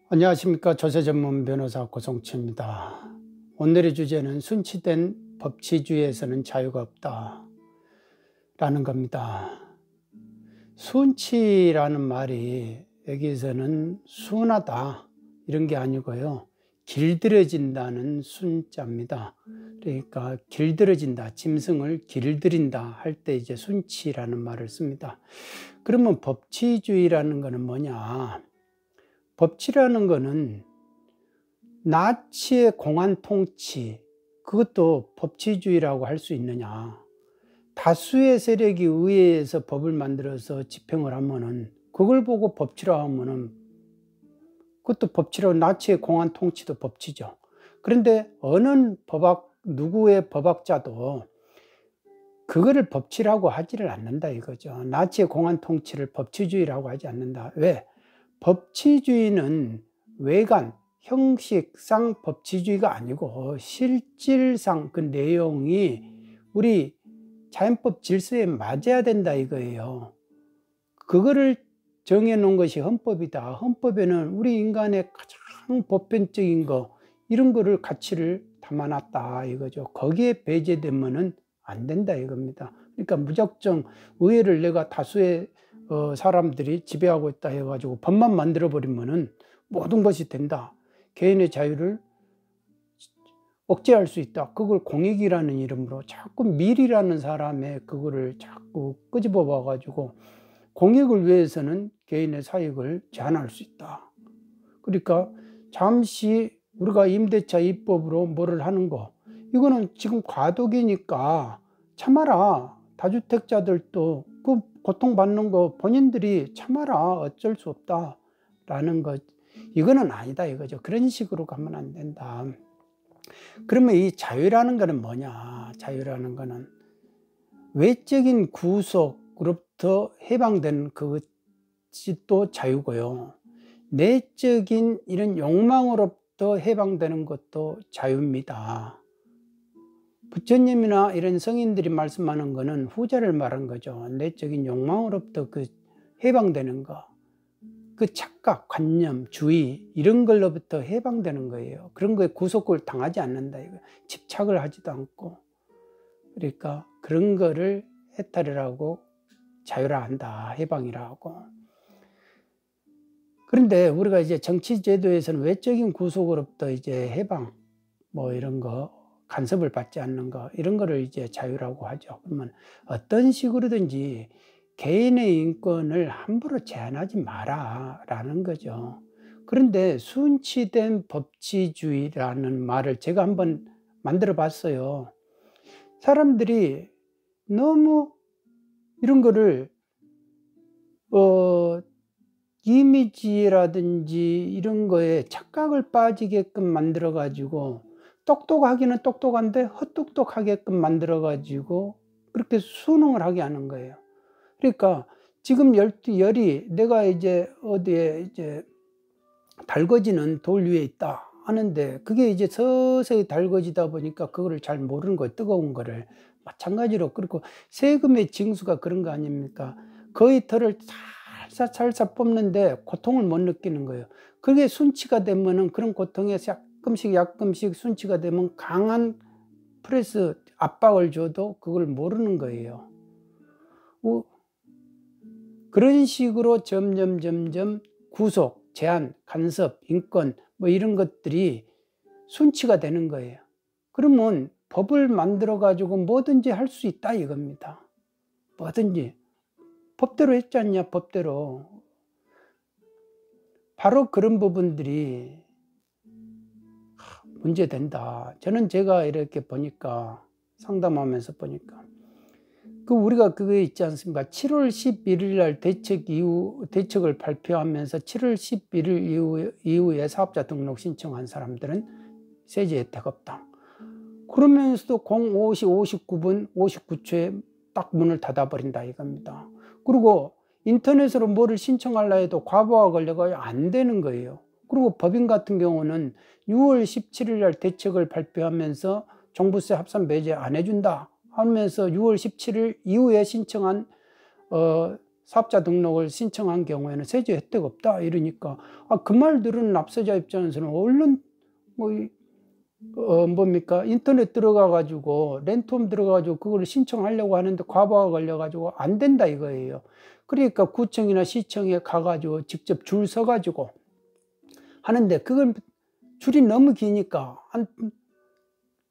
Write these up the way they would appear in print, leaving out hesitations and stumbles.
안녕하십니까. 조세 전문 변호사 고성치입니다. 오늘의 주제는 순치된 법치주의에서는 자유가 없다 라는 겁니다. 순치라는 말이 여기서는 순하다 이런 게 아니고요, 길들여진다는 순자입니다. 그러니까 길들여진다, 짐승을 길들인다 할 때 이제 순치라는 말을 씁니다. 그러면 법치주의라는 거는 뭐냐? 법치라는 거는 나치의 공안 통치, 그것도 법치주의라고 할 수 있느냐? 다수의 세력이 의회에서 법을 만들어서 집행을 하면은 그걸 보고 법치라고 하면은 그것도 법치라고, 나치의 공안 통치도 법치죠. 그런데 어느 누구의 법학자도 그거를 법치라고 하지를 않는다 이거죠. 나치의 공안 통치를 법치주의라고 하지 않는다. 왜? 법치주의는 외관, 형식상 법치주의가 아니고 실질상 그 내용이 우리 자연법 질서에 맞아야 된다 이거예요. 그거를 정해놓은 것이 헌법이다. 헌법에는 우리 인간의 가장 보편적인 거, 이런 거를 가치를 담아놨다 이거죠. 거기에 배제되면은 안 된다 이겁니다. 그러니까 무작정 의회를 내가 다수의 사람들이 지배하고 있다 해가지고 법만 만들어 버리면은 모든 것이 된다. 개인의 자유를 억제할 수 있다. 그걸 공익이라는 이름으로 자꾸 밀이라는 사람의 그거를 자꾸 끄집어 봐가지고 공익을 위해서는 개인의 사익을 제한할 수 있다. 그러니까 잠시 우리가 임대차 입법으로 뭐를 하는 거, 이거는 지금 과도기니까 참아라. 다주택자들도 그 고통받는 거 본인들이 참아라. 어쩔 수 없다 라는 것, 이거는 아니다 이거죠. 그런 식으로 가면 안 된다. 그러면 이 자유라는 거는 뭐냐? 자유라는 거는 외적인 구속으로부터 해방된 그것이 또 자유고요, 내적인 이런 욕망으로부터 해방되는 것도 자유입니다. 부처님이나 이런 성인들이 말씀하는 거는 후자를 말한 거죠. 내적인 욕망으로부터 그 해방되는 거, 그 착각, 관념, 주의 이런 걸로부터 해방되는 거예요. 그런 거에 구속을 당하지 않는다 이거. 집착을 하지도 않고. 그러니까 그런 거를 해탈이라고, 자유라 한다, 해방이라고. 그런데 우리가 이제 정치제도에서는 외적인 구속으로부터 이제 해방, 뭐 이런 거, 간섭을 받지 않는 거, 이런 거를 이제 자유라고 하죠. 그러면 어떤 식으로든지 개인의 인권을 함부로 제한하지 마라 라는 거죠. 그런데 순치된 법치주의라는 말을 제가 한번 만들어 봤어요. 사람들이 너무 이런 거를 이미지라든지 이런 거에 착각을 빠지게끔 만들어 가지고, 똑똑하기는 똑똑한데 헛똑똑하게끔 만들어 가지고 그렇게 수능을 하게 하는 거예요. 그러니까 지금 열이 내가 이제 어디에 이제 달궈지는 돌 위에 있다 하는데 그게 이제 서서히 달궈지다 보니까 그거를 잘 모르는 거예요. 뜨거운 거를. 마찬가지로, 그리고 세금의 징수가 그런 거 아닙니까? 거의 털을 살살 뽑는데 고통을 못 느끼는 거예요. 그게 순치가 되면은 그런 고통에서 약금씩 순치가 되면 강한 프레스 압박을 줘도 그걸 모르는 거예요. 그런 식으로 점점 구속, 제한, 간섭, 인권 뭐 이런 것들이 순치가 되는 거예요. 그러면 법을 만들어 가지고 뭐든지 할 수 있다 이겁니다. 뭐든지 법대로 했지 않냐, 법대로. 바로 그런 부분들이 문제된다. 저는 제가 이렇게 보니까, 상담하면서 보니까 우리가 그게 있지 않습니까? 7월 11일 날 대책을 발표하면서 7월 11일 이후에 사업자 등록 신청한 사람들은 세제 혜택 없다. 그러면서도 05시 59분 59초에 딱 문을 닫아버린다 이겁니다. 그리고 인터넷으로 뭐를 신청하려 해도 과부하 걸려가 안 되는 거예요. 그리고 법인 같은 경우는 6월 17일 날 대책을 발표하면서 종부세 합산 배제 안 해준다 하면서 6월 17일 이후에 신청한 사업자 등록을 신청한 경우에는 세제 혜택 없다 이러니까 그 말 들은 납세자 입장에서는 얼른 인터넷 들어가 가지고 렌트홈 들어가 가지고 그걸 신청하려고 하는데 과부하가 걸려 가지고 안 된다 이거예요. 그러니까 구청이나 시청에 가 가지고 직접 줄 서 가지고 하는데 그걸 줄이 너무 기니까 한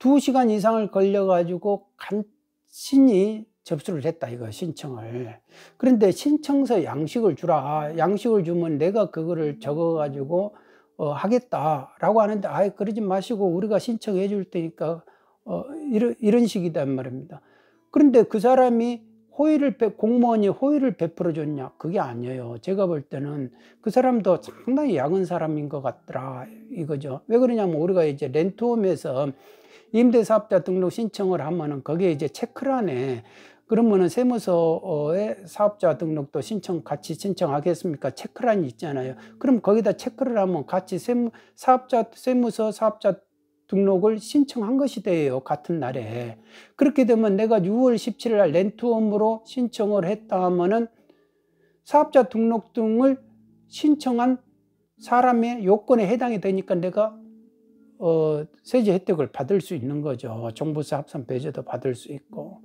2시간 이상을 걸려 가지고 간신히 접수를 했다 이거 신청을. 그런데 신청서 양식을 주라. 양식을 주면 내가 그거를 적어 가지고 하겠다라고 하는데 그러지 마시고 우리가 신청해 줄 테니까 이런 식이단 말입니다. 그런데 그 사람이 공무원이 호의를 베풀어 줬냐? 그게 아니에요. 제가 볼 때는 그 사람도 상당히 약은 사람인 것 같더라 이거죠. 왜 그러냐면 우리가 이제 렌트홈에서 임대사업자 등록 신청을 하면은 거기에 이제 체크를 하네. 그러면은 세무서에 사업자 등록도 같이 신청하겠습니까? 체크란이 있잖아요. 그럼 거기다 체크를 하면 같이 세무서 사업자 등록을 신청한 것이 돼요. 같은 날에. 그렇게 되면 내가 6월 17일 날 렌트홈으로 신청을 했다 하면은 사업자 등록 등을 신청한 사람의 요건에 해당이 되니까 내가 세제 혜택을 받을 수 있는 거죠. 종부세 합산 배제도 받을 수 있고.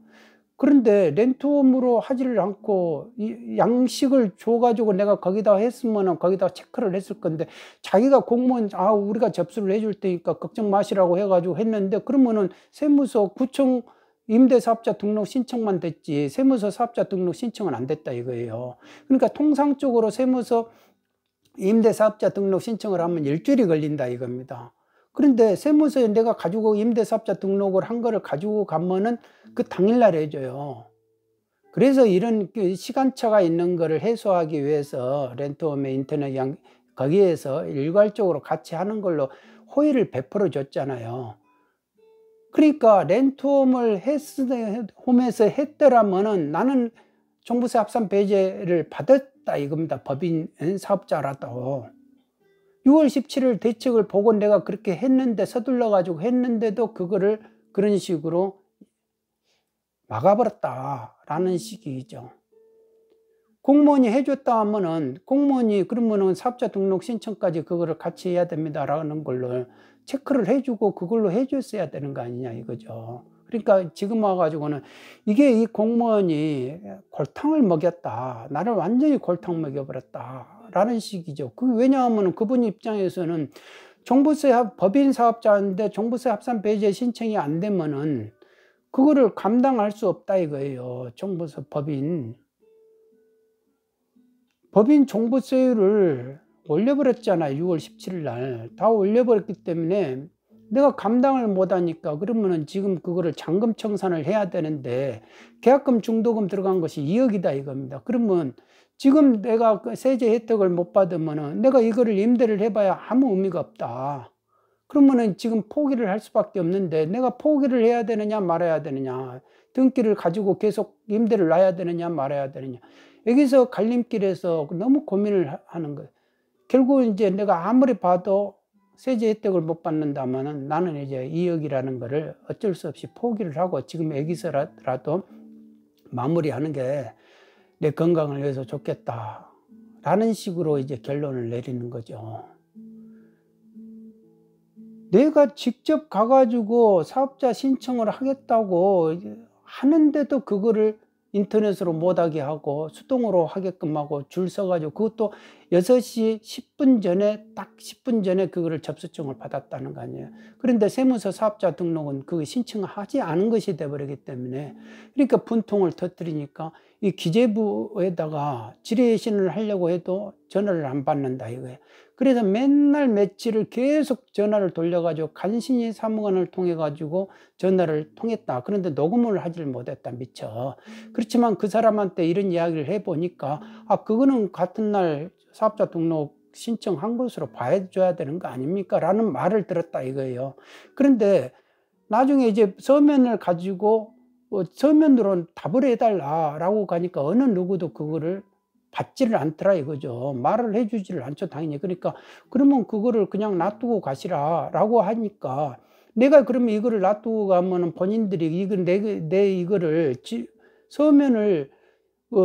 그런데 렌트홈으로 하지를 않고 양식을 줘가지고 내가 거기다 했으면 거기다 체크를 했을 건데 자기가 공무원 우리가 접수를 해줄 테니까 걱정 마시라고 해가지고 했는데 그러면은 세무서 구청 임대사업자 등록 신청만 됐지 세무서 사업자 등록 신청은 안 됐다 이거예요. 그러니까 통상적으로 세무서 임대사업자 등록 신청을 하면 일주일이 걸린다 이겁니다. 그런데 세무서에 내가 가지고 임대사업자 등록을 한 거를 가지고 가면은 그 당일날 해줘요. 그래서 이런 시간차가 있는 거를 해소하기 위해서 렌트홈의 인터넷 거기에서 일괄적으로 같이 하는 걸로 호의를 베풀어 줬잖아요. 그러니까 렌트홈에서 했더라면은 나는 종부세 합산 배제를 받았다 이겁니다. 법인 사업자라도. 6월 17일 대책을 보고 내가 그렇게 했는데 서둘러 가지고 했는데도 그거를 그런 식으로 막아버렸다라는 식이죠. 공무원이 해줬다 하면은 공무원이 그러면은 사업자 등록 신청까지 그거를 같이 해야 됩니다라는 걸로 체크를 해주고 그걸로 해줬어야 되는 거 아니냐 이거죠. 그러니까 지금 와가지고는 이 공무원이 골탕을 먹였다. 나를 완전히 골탕 먹여버렸다. 라는 식이죠. 왜냐하면 그분 입장에서는 법인 사업자인데 종부세 합산 배제 신청이 안 되면은 그거를 감당할 수 없다 이거예요. 종부세 법인 종부세율을 올려버렸잖아요. 6월 17일 날. 다 올려버렸기 때문에 내가 감당을 못하니까 그러면은 지금 그거를 잔금 청산을 해야 되는데 계약금 중도금 들어간 것이 2억이다 이겁니다. 그러면 지금 내가 세제 혜택을 못 받으면은 내가 이거를 임대를 해봐야 아무 의미가 없다. 그러면은 지금 포기를 할 수밖에 없는데 내가 포기를 해야 되느냐 말아야 되느냐, 등기를 가지고 계속 임대를 놔야 되느냐 말아야 되느냐, 여기서 갈림길에서 너무 고민을 하는 거예요. 결국 이제 내가 아무리 봐도 세제 혜택을 못 받는다면은 나는 이제 2억이라는 거를 어쩔 수 없이 포기를 하고 지금 여기서라도 마무리하는 게 내 건강을 위해서 좋겠다 라는 식으로 이제 결론을 내리는 거죠. 내가 직접 가가지고 사업자 신청을 하겠다고 하는데도 그거를 인터넷으로 못하게 하고 수동으로 하게끔 하고 줄 서가지고 그것도 6시 10분 전에 딱 10분 전에 그거를 접수증을 받았다는 거 아니에요. 그런데 세무서 사업자 등록은 그 신청하지 않은 것이 돼버리기 때문에 그러니까 분통을 터뜨리니까 이 기재부에다가 질의신을 하려고 해도 전화를 안 받는다 이거예요. 그래서 맨날 며칠을 계속 전화를 돌려가지고 간신히 사무관을 통해가지고 전화를 통했다. 그런데 녹음을 하지를 못했다 미처. 그렇지만 그 사람한테 이런 이야기를 해보니까 그거는 같은 날 사업자 등록 신청한 것으로 봐줘야 되는 거 아닙니까? 라는 말을 들었다 이거예요. 그런데 나중에 이제 서면을 가지고 서면으로 답을 해달라라고 가니까 어느 누구도 그거를 받지를 않더라 이거죠. 말을 해주지를 않죠 당연히. 그러니까 그러면 그거를 그냥 놔두고 가시라라고 하니까 내가 그러면 이거를 놔두고 가면은 본인들이 내 이거를 서면을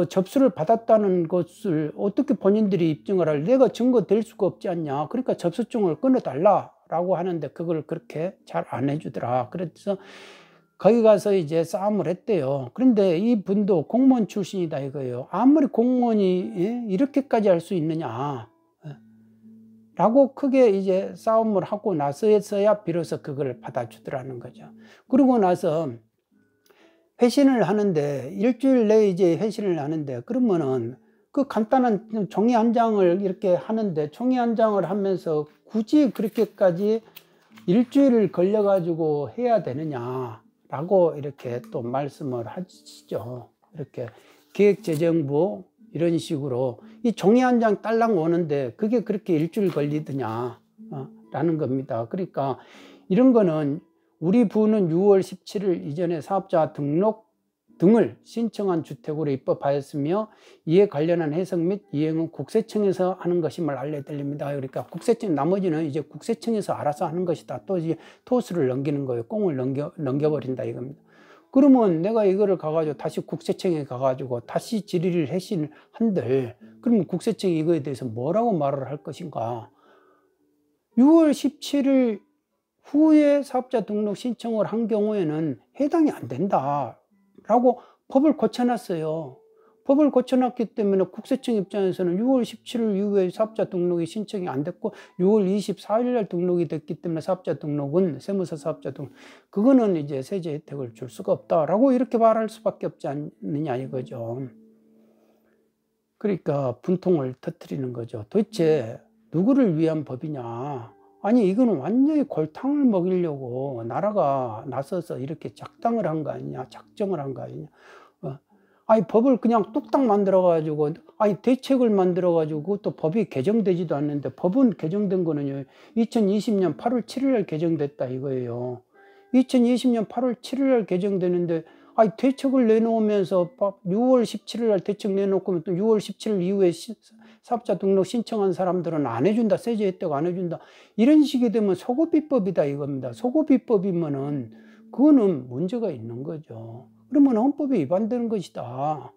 접수를 받았다는 것을 어떻게 본인들이 입증을 할, 내가 증거 될 수가 없지 않냐. 그러니까 접수증을 끊어달라라고 하는데 그걸 그렇게 잘 안 해주더라. 그래서 거기 가서 이제 싸움을 했대요. 그런데 이 분도 공무원 출신이다 이거예요. 아무리 공무원이 이렇게까지 할 수 있느냐 라고 크게 이제 싸움을 하고 나서야 비로소 그걸 받아주더라는 거죠. 그러고 나서 회신을 하는데, 일주일 내에 이제 회신을 하는데, 그러면은 그 간단한 종이 한 장을 이렇게 하는데, 종이 한 장을 하면서 굳이 그렇게까지 일주일을 걸려가지고 해야 되느냐라고 이렇게 또 말씀을 하시죠. 이렇게 기획재정부 이런 식으로 이 종이 한 장 딸랑 오는데 그게 그렇게 일주일 걸리더냐 라는 겁니다. 그러니까 이런 거는 우리 부는 6월 17일 이전에 사업자 등록 등을 신청한 주택으로 입법하였으며 이에 관련한 해석 및 이행은 국세청에서 하는 것임을 알려드립니다. 그러니까 국세청, 나머지는 이제 국세청에서 알아서 하는 것이다. 또 이제 토스를 넘기는 거예요. 꽁을 넘겨버린다 이겁니다. 그러면 내가 이거를 가가지고 다시 국세청에 가가지고 다시 질의를 해신을 한들, 그러면 국세청이 이거에 대해서 뭐라고 말을 할 것인가? 6월 17일 후에 사업자 등록 신청을 한 경우에는 해당이 안 된다라고 법을 고쳐놨어요. 법을 고쳐놨기 때문에 국세청 입장에서는 6월 17일 이후에 사업자 등록이 신청이 안 됐고 6월 24일 날 등록이 됐기 때문에 사업자 등록은 세무사 사업자 등록, 그거는 이제 세제 혜택을 줄 수가 없다라고 이렇게 말할 수밖에 없지 않느냐 이거죠. 그러니까 분통을 터뜨리는 거죠. 도대체 누구를 위한 법이냐? 아니 이거는 완전히 골탕을 먹이려고 나라가 나서서 이렇게 작당을 한 거 아니냐, 작정을 한 거 아니냐. 아니 법을 그냥 뚝딱 만들어 가지고, 아니 대책을 만들어 가지고 또 법이 개정되지도 않는데, 법은 개정된 거는요 2020년 8월 7일 날 개정됐다 이거예요. 2020년 8월 7일 날 개정되는데, 아니 대책을 내놓으면서 6월 17일 날 대책 내놓고 또 6월 17일 이후에 사업자 등록 신청한 사람들은 안 해준다, 세제 혜택 안 해준다, 이런 식이 되면 소고비법이다 이겁니다. 소고비법이면은 그거는 문제가 있는 거죠. 그러면 헌법에 위반되는 것이다.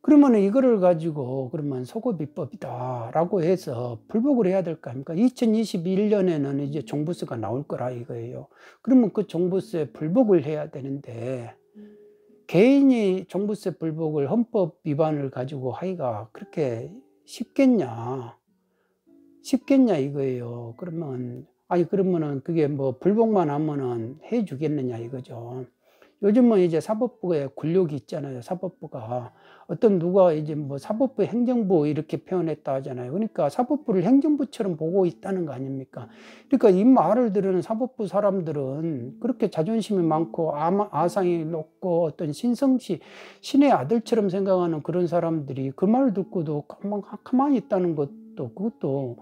그러면 이거를 가지고 그러면 소고비법이다라고 해서 불복을 해야 될 거 아닙니까? 2021년에는 이제 종부세가 나올 거라 이거예요. 그러면 그 종부세 불복을 해야 되는데, 개인이 종부세 불복을 헌법 위반을 가지고 하기가 그렇게 쉽겠냐 이거예요. 그러면 아니 그러면은 그게 뭐 불복만 하면은 해 주겠느냐 이거죠. 요즘은 이제 사법부에 권력이 있잖아요. 사법부가 어떤 누가 이제 뭐 사법부 행정부 이렇게 표현했다 하잖아요. 그러니까 사법부를 행정부처럼 보고 있다는 거 아닙니까? 그러니까 이 말을 들으는 사법부 사람들은 그렇게 자존심이 많고 아상이 높고 어떤 신성시 신의 아들처럼 생각하는 그런 사람들이 그 말을 듣고도 가만히 있다는 것도, 그것도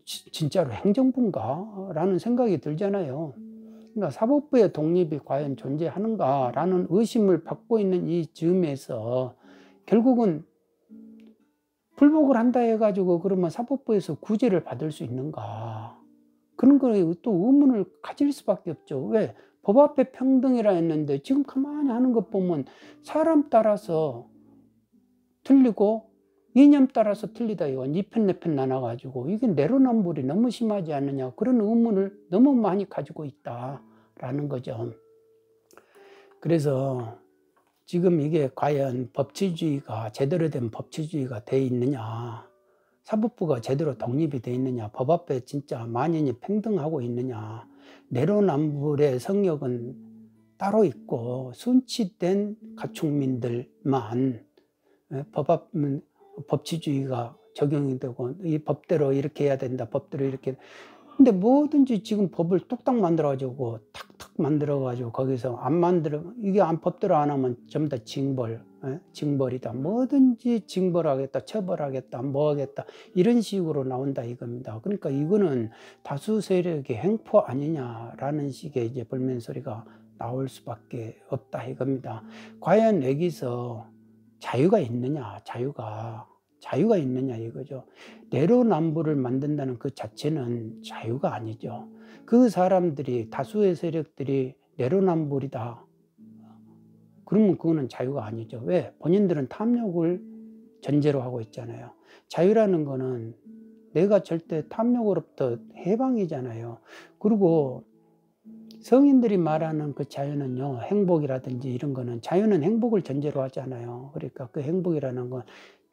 진짜로 행정부인가? 라는 생각이 들잖아요. 그러니까 사법부의 독립이 과연 존재하는가라는 의심을 받고 있는 이 즈음에서 결국은 불복을 한다 해가지고 그러면 사법부에서 구제를 받을 수 있는가, 그런 거에 또 의문을 가질 수밖에 없죠. 왜? 법 앞에 평등이라 했는데 지금 가만히 하는 것 보면 사람 따라서 틀리고 이념 따라서 틀리다 이거 니 편 내 편 나눠가지고 이게 내로남불이 너무 심하지 않느냐, 그런 의문을 너무 많이 가지고 있다라는 거죠. 그래서 지금 이게 과연 법치주의가 제대로 된 법치주의가 돼 있느냐, 사법부가 제대로 독립이 돼 있느냐, 법 앞에 진짜 만인이 평등하고 있느냐, 내로남불의 성역은 따로 있고 순치된 가축민들만 법치주의가 적용이 되고 이 법대로 이렇게 해야 된다, 법대로 이렇게. 근데 뭐든지 지금 법을 뚝딱 만들어가지고 탁탁 만들어가지고 거기서 안 만들어, 이게 법대로 안 하면 전부 다 징벌이다, 뭐든지 징벌하겠다, 처벌하겠다, 뭐 하겠다, 이런 식으로 나온다 이겁니다. 그러니까 이거는 다수 세력의 횡포 아니냐라는 식의 이제 불면소리가 나올 수밖에 없다 이겁니다. 과연 여기서 자유가 있느냐, 자유가 있느냐 이거죠. 내로남불을 만든다는 그 자체는 자유가 아니죠. 그 사람들이, 다수의 세력들이 내로남불이다, 그러면 그거는 자유가 아니죠. 왜? 본인들은 탐욕을 전제로 하고 있잖아요. 자유라는 거는 내가 절대 탐욕으로부터 해방이잖아요. 그리고 성인들이 말하는 그 자유는요, 행복이라든지 이런 거는, 자유는 행복을 전제로 하잖아요. 그러니까 그 행복이라는 건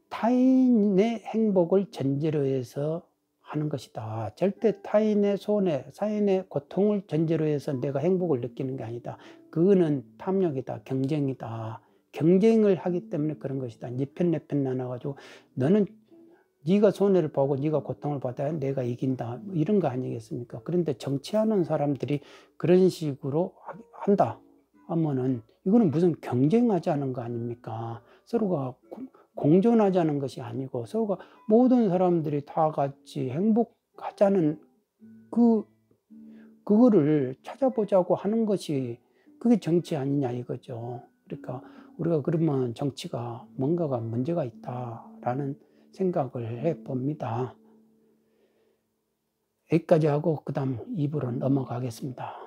타인의 행복을 전제로 해서 하는 것이다. 절대 타인의 손해, 타인의 고통을 전제로 해서 내가 행복을 느끼는 게 아니다. 그거는 탐욕이다. 경쟁이다. 경쟁을 하기 때문에 그런 것이다. 네 편 내 편 나눠가지고 너는 네가 손해를 보고 네가 고통을 받아야 내가 이긴다. 이런 거 아니겠습니까? 그런데 정치하는 사람들이 그런 식으로 한다 하면은 이거는 무슨 경쟁하자는 거 아닙니까? 서로가 공존하자는 것이 아니고 서로가 모든 사람들이 다 같이 행복하자는 그거를 찾아보자고 하는 것이 그게 정치 아니냐 이거죠. 그러니까 우리가 그러면 정치가 뭔가가 문제가 있다라는 생각을 해 봅니다. 여기까지 하고 그다음 2부로 넘어가겠습니다.